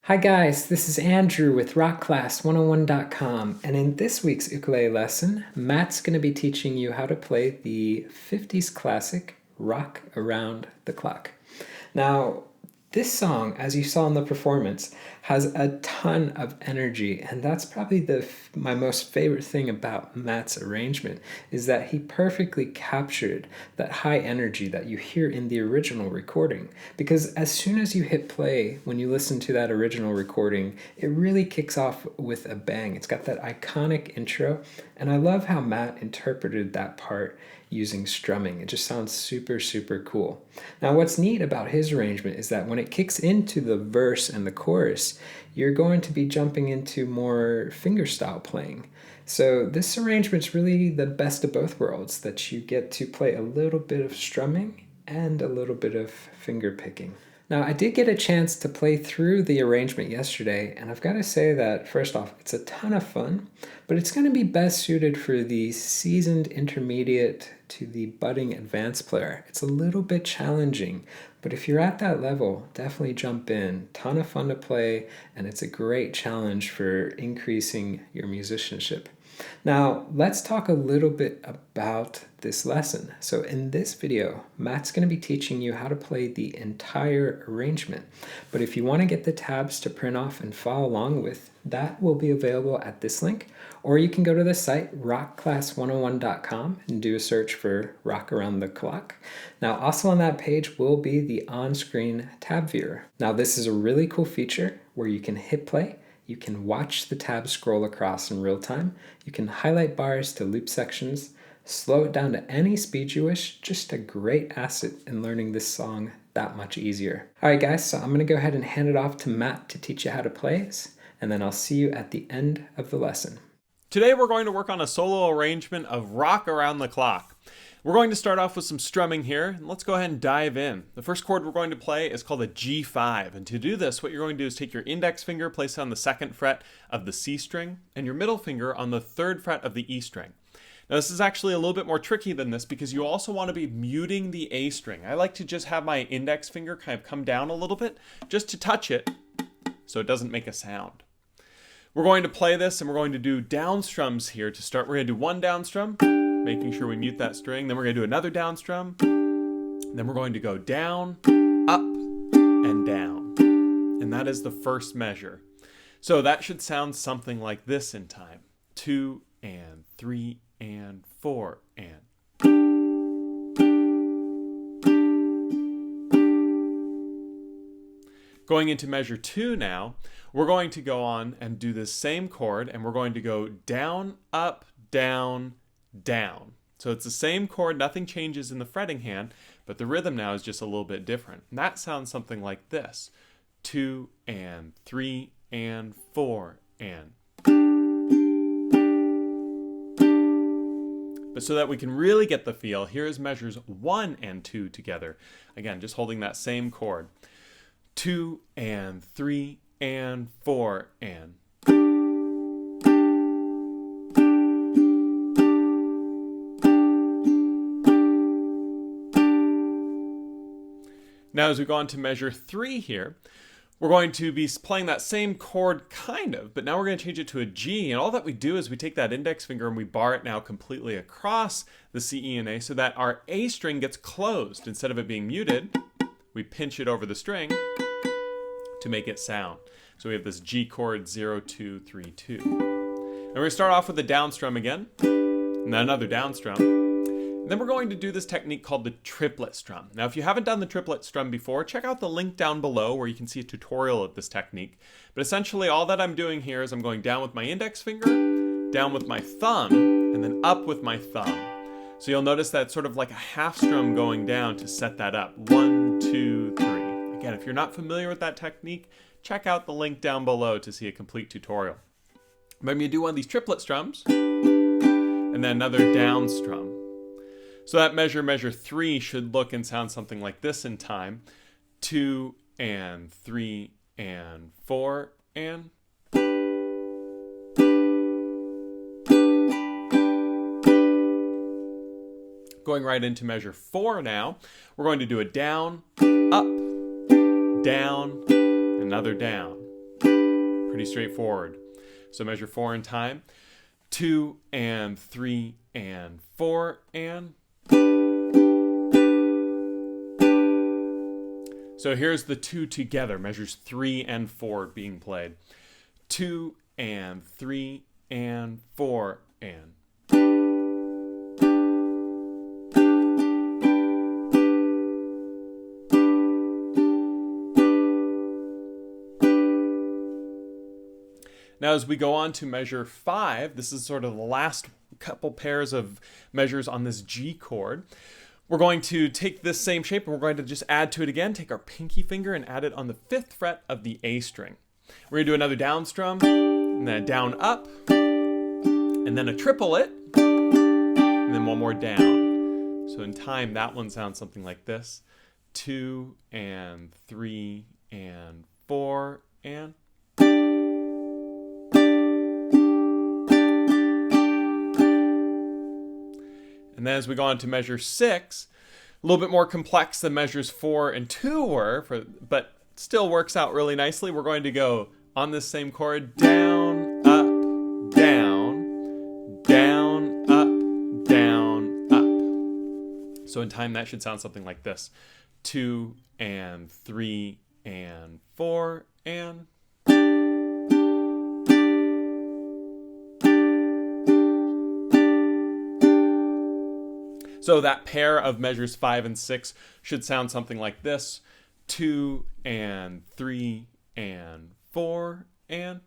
Hi guys, this is Andrew with rockclass101.com, and in this week's ukulele lesson, Matt's going to be teaching you how to play the 50s classic Rock Around the Clock. Now, this song, as you saw in the performance, has a ton of energy, and that's probably my most favorite thing about Matt's arrangement, is that he perfectly captured that high energy that you hear in the original recording. Because as soon as you hit play, when you listen to that original recording, it really kicks off with a bang. It's got that iconic intro, and I love how Matt interpreted that part using strumming. It just sounds super, super cool. Now, what's neat about his arrangement is that when it kicks into the verse and the chorus, you're going to be jumping into more fingerstyle playing. So this arrangement's really the best of both worlds, that you get to play a little bit of strumming and a little bit of finger picking. Now, I did get a chance to play through the arrangement yesterday, and I've got to say that, first off, it's a ton of fun, but it's going to be best suited for the seasoned intermediate to the budding advanced player. It's a little bit challenging, but if you're at that level, definitely jump in. Ton of fun to play, and it's a great challenge for increasing your musicianship. Now, let's talk a little bit about this lesson. So in this video, Matt's going to be teaching you how to play the entire arrangement. But if you want to get the tabs to print off and follow along with, that will be available at this link. Or you can go to the site rockclass101.com and do a search for Rock Around the Clock. Now, also on that page will be the on-screen tab viewer. Now, this is a really cool feature where you can hit play. You can watch the tabs scroll across in real time. You can highlight bars to loop sections, slow it down to any speed you wish. Just a great asset in learning this song that much easier. All right, guys, so I'm going to go ahead and hand it off to Matt to teach you how to play this, and then I'll see you at the end of the lesson. Today we're going to work on a solo arrangement of Rock Around the Clock. We're going to start off with some strumming here, and let's go ahead and dive in. The first chord we're going to play is called a G5, and to do this, what you're going to do is take your index finger, place it on the second fret of the C string, and your middle finger on the third fret of the E string. Now this is actually a little bit more tricky than this because you also want to be muting the A string. I like to just have my index finger kind of come down a little bit, just to touch it, so it doesn't make a sound. We're going to play this and we're going to do down strums here to start. We're going to do one down strum, making sure we mute that string. Then we're going to do another down strum. Then we're going to go down, up, and down. And that is the first measure. So that should sound something like this in time. 2 and 3 and 4 and. Going into measure 2 now, we're going to go on and do this same chord, and we're going to go down, up, down, down. So it's the same chord, nothing changes in the fretting hand, but the rhythm now is just a little bit different. And that sounds something like this. 2 and 3 and 4 and. But so that we can really get the feel, here is measures 1 and 2 together. Again, just holding that same chord. 2 and 3 and 4 and. Now as we go on to measure 3 here, we're going to be playing that same chord kind of, but now we're going to change it to a G, and all that we do is we take that index finger and we bar it now completely across the C, E, and A so that our A string gets closed. Instead of it being muted, we pinch it over the string to make it sound. So we have this G chord 0, 2, 3, 2. And we're going to start off with a down strum again, and then another down strum. And then we're going to do this technique called the triplet strum. Now if you haven't done the triplet strum before, check out the link down below where you can see a tutorial of this technique. But essentially all that I'm doing here is I'm going down with my index finger, down with my thumb, and then up with my thumb. So you'll notice that it's sort of like a half strum going down to set that up. 1, 2, 3. Again, if you're not familiar with that technique, check out the link down below to see a complete tutorial. But you do one of these triplet strums, and then another down strum. So that measure 3, should look and sound something like this in time. 2 and 3 and 4 and. Going right into measure 4 now, we're going to do a down, up, down, another down. Pretty straightforward. So measure 4 in time. 2 and 3 and 4 and. So here's the 2 together, measures 3 and 4 being played. 2 and 3 and 4 and. Now, as we go on to measure 5, this is sort of the last couple pairs of measures on this G chord. We're going to take this same shape and we're going to just add to it again. Take our pinky finger and add it on the 5th fret of the A string. We're going to do another down strum, and then a down up, and then a triplet, and then one more down. So in time, that one sounds something like this. 2 and 3 and 4 and. And then as we go on to measure 6, a little bit more complex than measures 4 and 2 were, but still works out really nicely. We're going to go on this same chord, down, up, down, down, up, down, up. So in time, that should sound something like this. 2 and 3 and 4 and. So that pair of measures 5 and 6 should sound something like this. 2 and 3 and 4 and.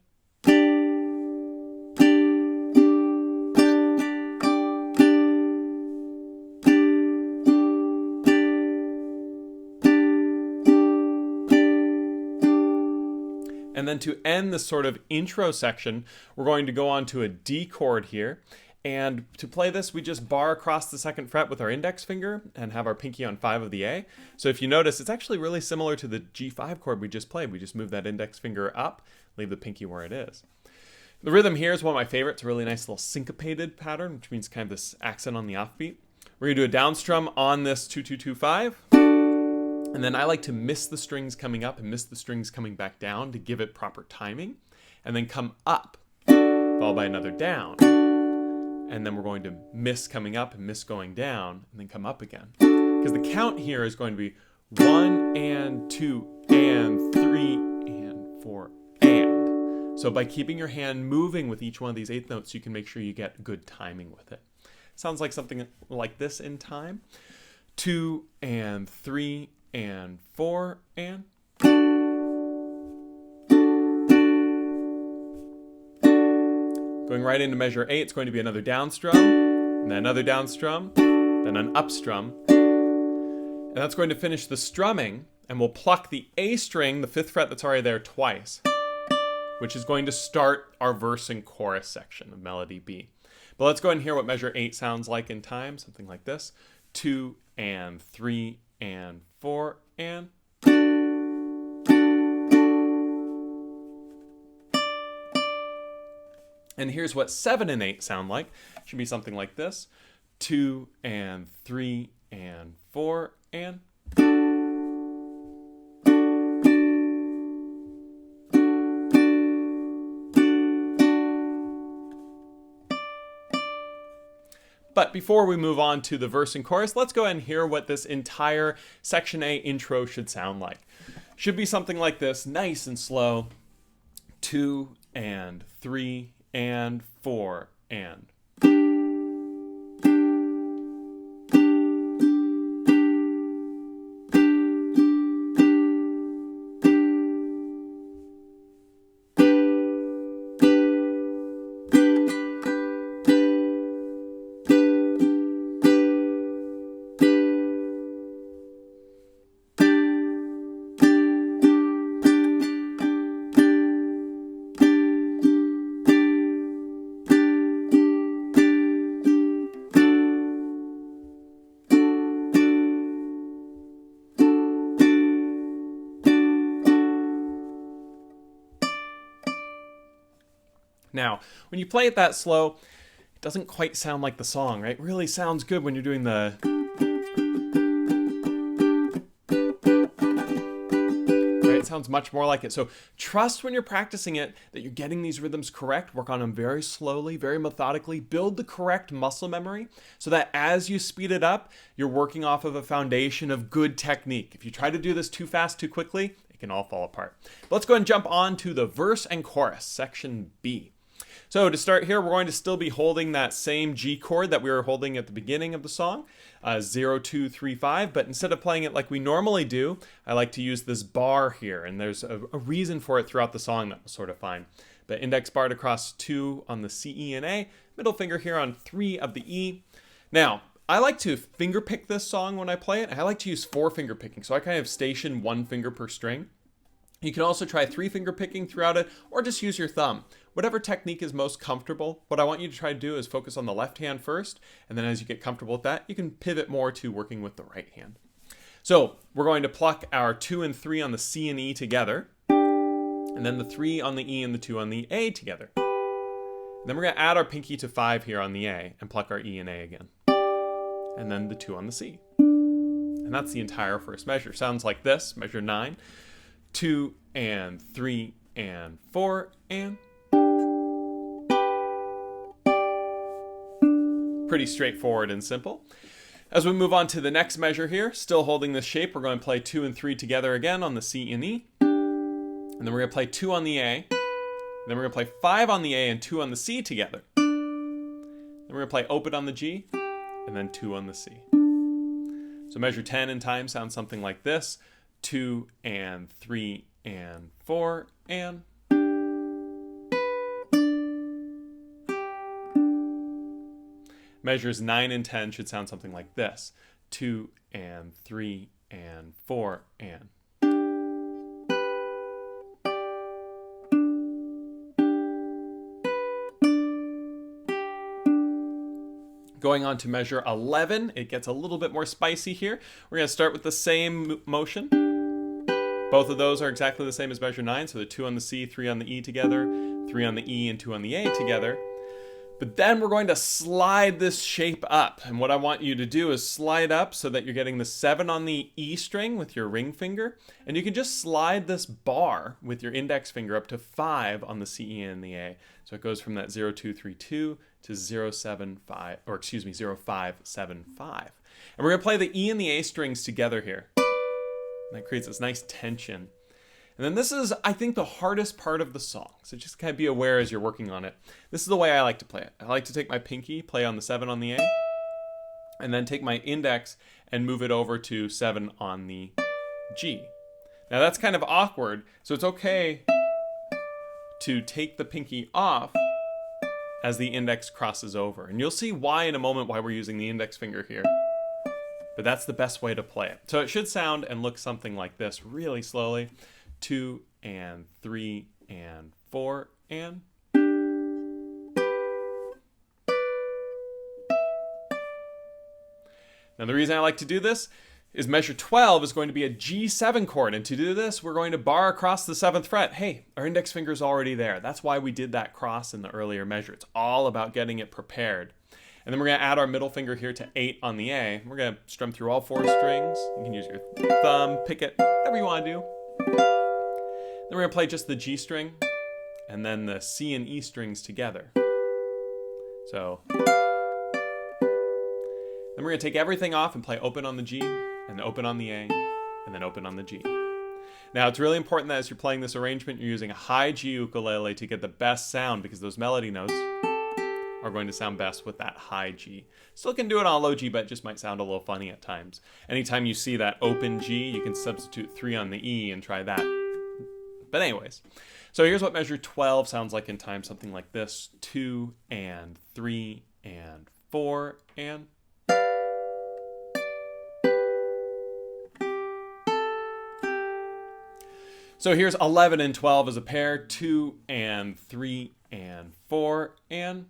And then to end this sort of intro section, we're going to go on to a D chord here. And to play this, we just bar across the 2nd fret with our index finger and have our pinky on 5 of the A. So if you notice, it's actually really similar to the G5 chord we just played. We just move that index finger up, leave the pinky where it is. The rhythm here is one of my favorites, a really nice little syncopated pattern, which means kind of this accent on the offbeat. We're going to do a down strum on this 2-2-2-5. And then I like to miss the strings coming up and miss the strings coming back down to give it proper timing. And then come up, followed by another down. And then we're going to miss coming up and miss going down, and then come up again. Because the count here is going to be 1 and 2 and 3 and 4 and. So by keeping your hand moving with each one of these 8th notes, you can make sure you get good timing with it. Sounds like something like this in time. 2 and 3 and 4 and. Going right into measure 8, it's going to be another down strum, and then another down strum, then an up strum. And that's going to finish the strumming, and we'll pluck the A string, the 5th fret that's already there, twice, which is going to start our verse and chorus section of melody B. But let's go ahead and hear what measure 8 sounds like in time, something like this. 2 and 3 and 4 and. And here's what 7 and 8 sound like. Should be something like this. 2 and 3 and 4 and. But before we move on to the verse and chorus, let's go ahead and hear what this entire section A intro should sound like. Should be something like this, nice and slow. 2 and 3 and 4 and. Now, when you play it that slow, it doesn't quite sound like the song, right? It really sounds good when you're doing the... Right? it sounds much more like it. So trust when you're practicing it that you're getting these rhythms correct. Work on them very slowly, very methodically. Build the correct muscle memory so that as you speed it up, you're working off of a foundation of good technique. If you try to do this too fast, too quickly, it can all fall apart. But let's go ahead and jump on to the verse and chorus, section B. So to start here, we're going to still be holding that same G chord that we were holding at the beginning of the song, 0, 2, 3, 5, but instead of playing it like we normally do, I like to use this bar here, and there's a reason for it throughout the song that was sort of fine. But index barred across 2 on the C, E, and A, middle finger here on 3 of the E. Now, I like to finger pick this song when I play it. I like to use 4 finger picking, so I kind of station 1 finger per string. You can also try 3 finger picking throughout it, or just use your thumb. Whatever technique is most comfortable. What I want you to try to do is focus on the left hand first, and then as you get comfortable with that, you can pivot more to working with the right hand. So we're going to pluck our 2 and 3 on the C and E together, and then the 3 on the E and the 2 on the A together. And then we're going to add our pinky to 5 here on the A, and pluck our E and A again. And then the 2 on the C. And that's the entire first measure. Sounds like this, measure 9. 2 and 3 and 4 and... Pretty straightforward and simple. As we move on to the next measure here, still holding this shape, we're going to play 2 and 3 together again on the C and E. And then we're going to play 2 on the A. And then we're going to play 5 on the A and 2 on the C together. Then we're going to play open on the G and then 2 on the C. So measure 10 in time sounds something like this. 2 and 3 and 4 and... Measures 9 and 10 should sound something like this. 2 and 3 and 4 and... Going on to measure 11, it gets a little bit more spicy here. We're going to start with the same motion. Both of those are exactly the same as measure 9, so the 2 on the C, 3 on the E together, 3 on the E and 2 on the A together. But then we're going to slide this shape up. And what I want you to do is slide up so that you're getting the 7 on the E string with your ring finger. And you can just slide this bar with your index finger up to 5 on the C, E, and the A. So it goes from that 0, 2, 3, 2 to 0, 7, 5, or excuse me, 0, 5, 7, 5. And we're going to play the E and the A strings together here. And that creates this nice tension. And then this is, I think, the hardest part of the song. So just kind of be aware as you're working on it. This is the way I like to play it. I like to take my pinky, play on the 7 on the A, and then take my index and move it over to 7 on the G. Now that's kind of awkward, so it's okay to take the pinky off as the index crosses over. And you'll see why in a moment why we're using the index finger here. But that's the best way to play it. So it should sound and look something like this really slowly. 2 and 3 and 4 and... Now the reason I like to do this is measure 12 is going to be a G7 chord, and to do this we're going to bar across the 7th fret. Hey, our index finger is already there. That's why we did that cross in the earlier measure. It's all about getting it prepared. And then we're going to add our middle finger here to 8 on the A. We're going to strum through all 4 strings. You can use your thumb, pick it, whatever you want to do. Then we're going to play just the G string and then the C and E strings together. So then we're going to take everything off and play open on the G and open on the A and then open on the G. Now it's really important that as you're playing this arrangement, you're using a high G ukulele to get the best sound because those melody notes are going to sound best with that high G. Still can do it on a low G, but it just might sound a little funny at times. Anytime you see that open G, you can substitute 3 on the E and try that. But anyways, so here's what measure 12 sounds like in time, something like this. 2 and 3 and 4 and... So here's 11 and 12 as a pair, 2 and 3 and 4 and...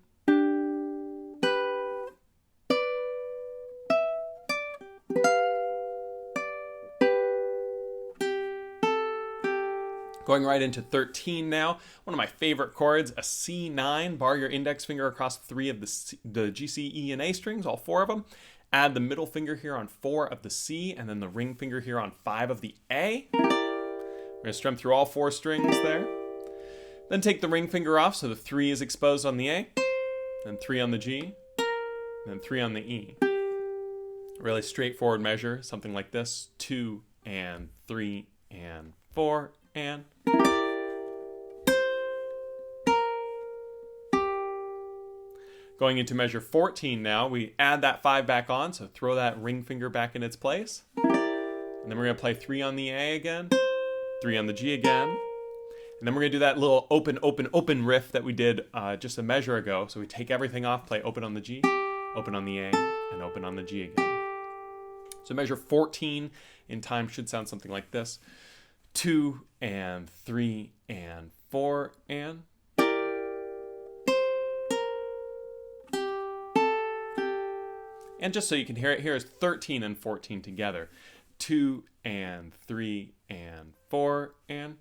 Going right into 13 now, one of my favorite chords, a C9. Bar your index finger across 3 of the G, C, E, and A strings, all 4 of them. Add the middle finger here on 4 of the C, and then the ring finger here on 5 of the A. We're going to strum through all 4 strings there. Then take the ring finger off so the 3 is exposed on the A, then 3 on the G, then 3 on the E. Really straightforward measure, something like this. 2 and 3 and 4 and... Going into measure 14 now, we add that 5 back on, so throw that ring finger back in its place. And then we're going to play 3 on the A again, 3 on the G again. And then we're going to do that little open, open, open riff that we did just a measure ago. So we take everything off, play open on the G, open on the A, and open on the G again. So measure 14 in time should sound something like this. 2 and 3 and 4 and... And just so you can hear it, here is 13 and 14 together. 2 and 3 and 4 and...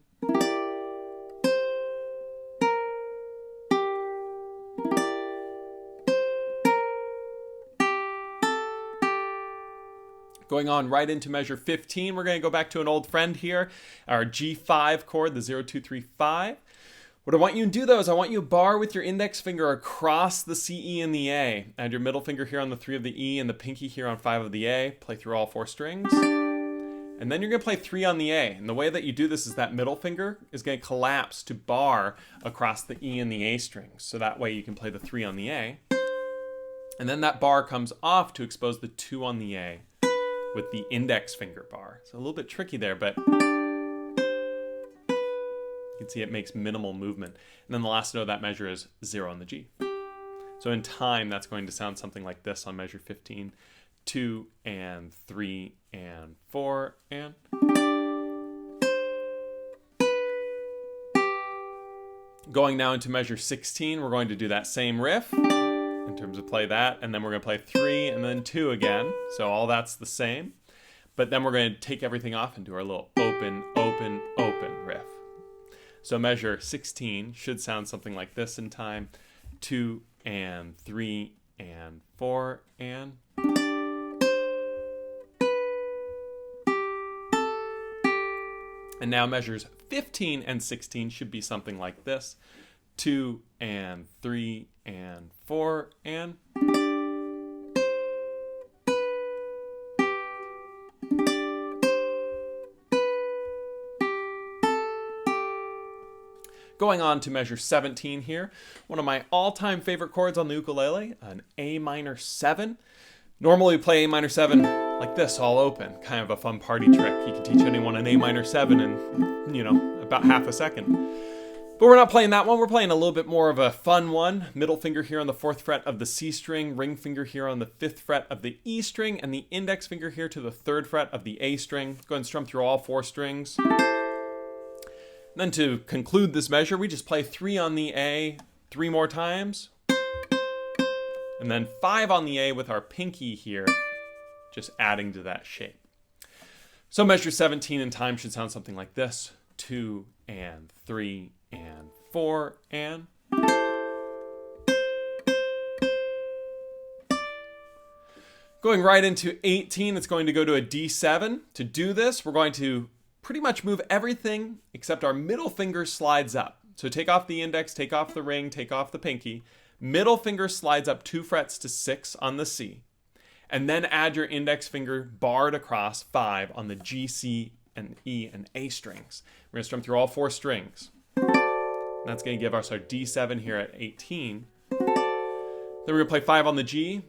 Going on right into measure 15, we're going to go back to an old friend here, our G5 chord, the 0, 2, 3, 5. What I want you to do, though, is I want you to bar with your index finger across the C, E, and the A. Add your middle finger here on the 3 of the E and the pinky here on 5 of the A. Play through all 4 strings. And then you're going to play 3 on the A. And the way that you do this is that middle finger is going to collapse to bar across the E and the A strings. So that way you can play the 3 on the A. And then that bar comes off to expose the 2 on the A with the index finger bar. So a little bit tricky there, but... You can see it makes minimal movement. And then the last note of that measure is 0 on the G. So in time, that's going to sound something like this on measure 15. 2 and 3 and 4 and... Going now into measure 16, we're going to do that same riff in terms of play that, and then we're going to play 3 and then 2 again. So all that's the same. But then we're going to take everything off and do our little open, open, open riff. So measure 16 should sound something like this in time. 2 and 3 and 4 and... And now measures 15 and 16 should be something like this. 2 and 3 and 4 and... Going on to measure 17 here, one of my all-time favorite chords on the ukulele, an A minor 7. Normally we play A minor 7 like this, all open, kind of a fun party trick. You can teach anyone an A minor 7 in, about half a second. But we're not playing that one, we're playing a little bit more of a fun one. Middle finger here on the 4th fret of the C string, ring finger here on the 5th fret of the E string, and the index finger here to the 3rd fret of the A string. Go ahead and strum through all 4 strings. Then to conclude this measure, we just play 3 on the A 3 more times. And then 5 on the A with our pinky here, just adding to that shape. So measure 17 in time should sound something like this. 2 and 3 and 4 and... Going right into 18, it's going to go to a D7. To do this, we're going to pretty much move everything except our middle finger slides up. So take off the index, take off the ring, take off the pinky. Middle finger slides up 2 frets to 6 on the C. And then add your index finger barred across 5 on the G, C, and E and A strings. We're going to strum through all 4 strings. And that's going to give us our D7 here at 18. Then we're going to play 5 on the G.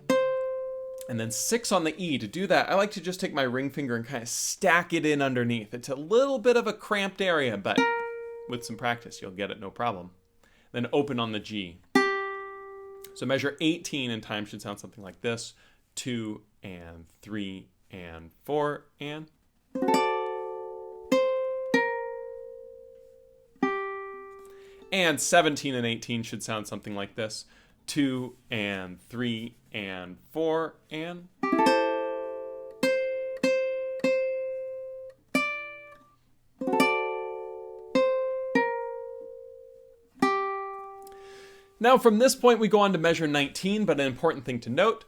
And then 6 on the E. To do that, I like to just take my ring finger and kind of stack it in underneath. It's a little bit of a cramped area, but with some practice, you'll get it no problem. Then open on the G. So measure 18 in time should sound something like this. 2 and 3 and 4 and... And 17 and 18 should sound something like this. 2 and 3 and 4 and... Now from this point we go on to measure 19, but an important thing to note,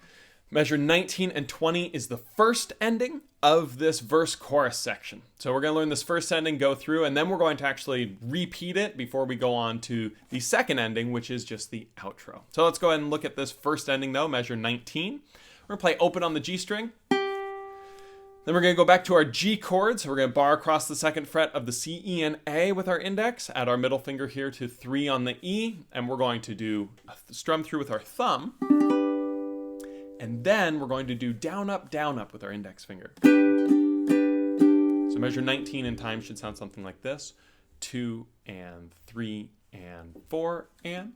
Measure 19 and 20 is the first ending of this verse chorus section. So we're going to learn this first ending, go through, and then we're going to actually repeat it before we go on to the second ending, which is just the outro. So let's go ahead and look at this first ending though, measure 19. We're going to play open on the G string. Then we're going to go back to our G chord. So we're going to bar across the second fret of the C, E, and A with our index. Add our middle finger here to 3 on the E. And we're going to do a strum through with our thumb. And then we're going to do down, up with our index finger. So measure 19 in time should sound something like this. 2 and 3 and 4 and...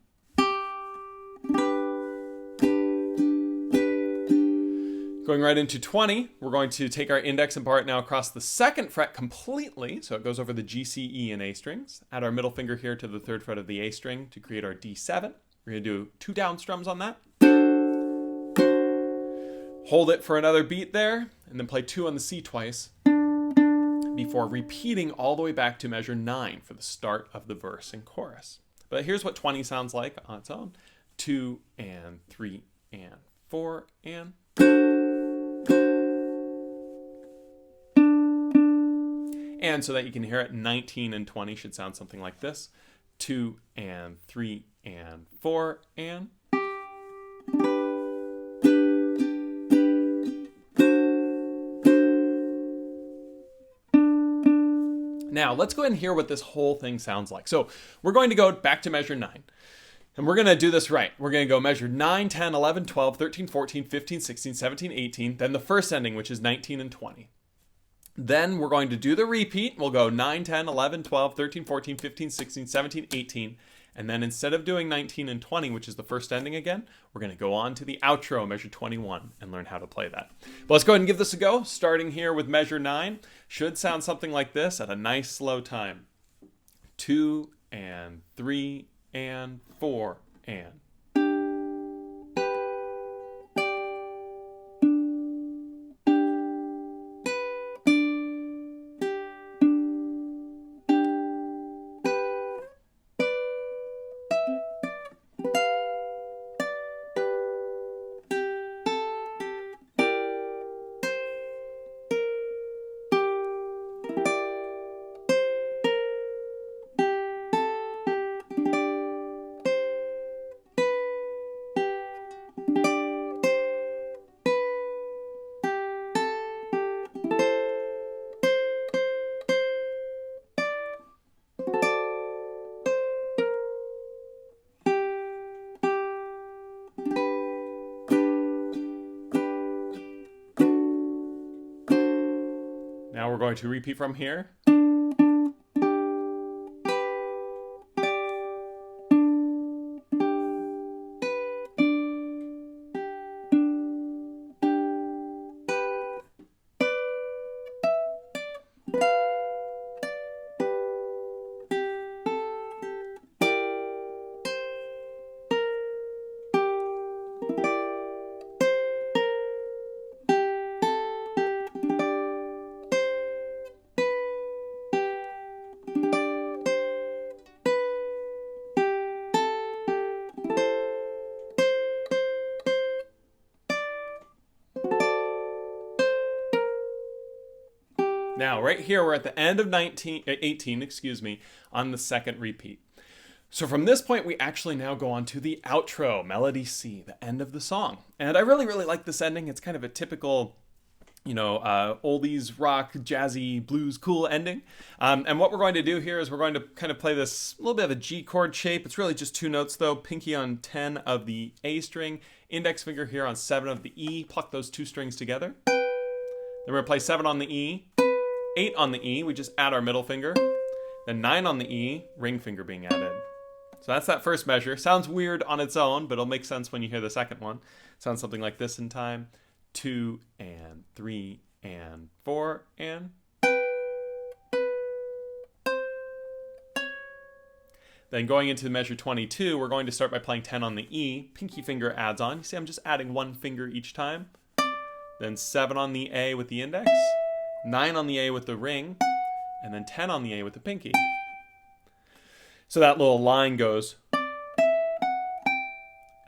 Going right into 20, we're going to take our index and bar it now across the second fret completely. So it goes over the G, C, E, and A strings. Add our middle finger here to the third fret of the A string to create our D7. We're going to do 2 down strums on that. Hold it for another beat there, and then play 2 on the C twice before repeating all the way back to measure 9 for the start of the verse and chorus. But here's what 20 sounds like on its own. 2 and 3 and 4 and... And so that you can hear it, 19 and 20 should sound something like this. 2 and 3 and 4 and... Now, let's go ahead and hear what this whole thing sounds like. So we're going to go back to measure 9. And we're going to do this right. We're going to go measure 9, 10, 11, 12, 13, 14, 15, 16, 17, 18. Then the first ending, which is 19 and 20. Then we're going to do the repeat. We'll go 9, 10, 11, 12, 13, 14, 15, 16, 17, 18. And then instead of doing 19 and 20, which is the first ending again, we're going to go on to the outro, measure 21, and learn how to play that. But let's go ahead and give this a go. Starting here with measure 9. Should sound something like this at a nice slow time. 2 and 3 and 4 and... Now we're going to repeat from here. Now, right here, we're at the end of 18, on the second repeat. So from this point, we actually now go on to the outro, melody C, the end of the song. And I really, really like this ending. It's kind of a typical, oldies, rock, jazzy, blues, cool ending. And what we're going to do here is we're going to kind of play this little bit of a G chord shape. It's really just 2 notes though, pinky on 10 of the A string, index finger here on 7 of the E, pluck those 2 strings together. Then we're going to play 7 on the E, 8 on the E, we just add our middle finger, then 9 on the E, ring finger being added. So that's that first measure. Sounds weird on its own, but it'll make sense when you hear the second one. Sounds something like this in time. 2 and 3 and 4 and... Then going into measure 22, we're going to start by playing 10 on the E, pinky finger adds on. You see I'm just adding 1 finger each time. Then 7 on the A with the index, 9 on the A with the ring, and then 10 on the A with the pinky. So that little line goes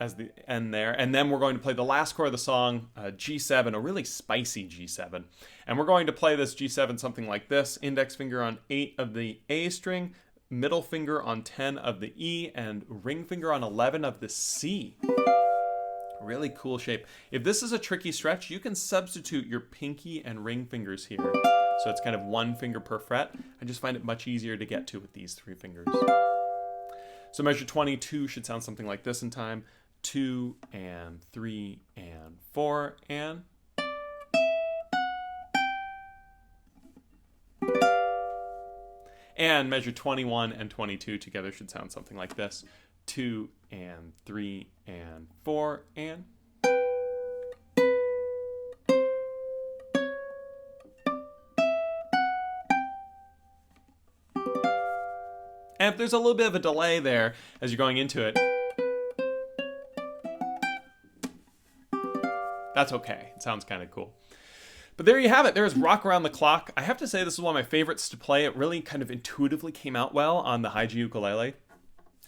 as the end there. And then we're going to play the last chord of the song, G7, a really spicy G7. And we're going to play this G7 something like this: index finger on 8 of the A string, middle finger on 10 of the E, and ring finger on 11 of the C. Really cool shape. If this is a tricky stretch, you can substitute your pinky and ring fingers here. So it's kind of one finger per fret. I just find it much easier to get to with these 3 fingers. So measure 22 should sound something like this in time. 2 and 3 and 4 and... And measure 21 and 22 together should sound something like this. 2 and 3 and 4 and... And if there's a little bit of a delay there as you're going into it, that's okay. It sounds kind of cool. But there you have it. There's Rock Around the Clock. I have to say this is one of my favorites to play. It really kind of intuitively came out well on the high G ukulele.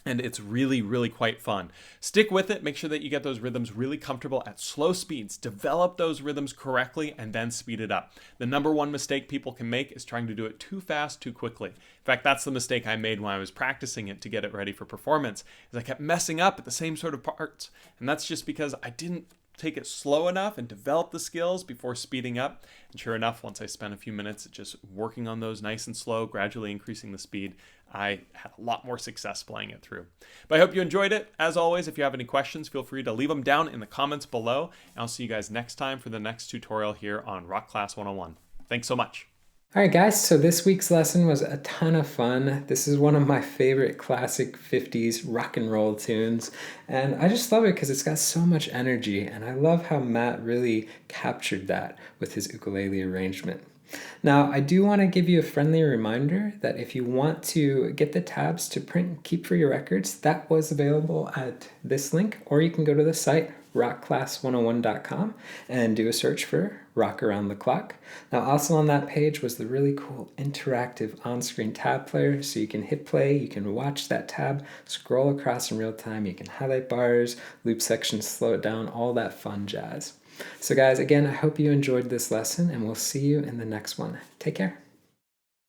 And it's really, really quite fun. Stick with it. Make sure that you get those rhythms really comfortable at slow speeds. Develop those rhythms correctly and then speed it up. The number one mistake people can make is trying to do it too fast, too quickly. In fact, that's the mistake I made when I was practicing it to get it ready for performance, is I kept messing up at the same sort of parts. And that's just because I didn't take it slow enough and develop the skills before speeding up. And sure enough, once I spent a few minutes just working on those nice and slow, gradually increasing the speed, I had a lot more success playing it through. But I hope you enjoyed it. As always, if you have any questions, feel free to leave them down in the comments below. And I'll see you guys next time for the next tutorial here on Rock Class 101. Thanks so much. All right, guys, so this week's lesson was a ton of fun. This is one of my favorite classic 50s rock and roll tunes, and I just love it because it's got so much energy, and I love how Matt really captured that with his ukulele arrangement. Now, I do want to give you a friendly reminder that if you want to get the tabs to print and keep for your records, that was available at this link, or you can go to the site rockclass101.com and do a search for Rock Around the Clock. Now, also on that page was the really cool interactive on-screen tab player, so you can hit play, you can watch that tab, scroll across in real time, you can highlight bars, loop sections, slow it down, all that fun jazz. So guys, again, I hope you enjoyed this lesson, and we'll see you in the next one. Take care.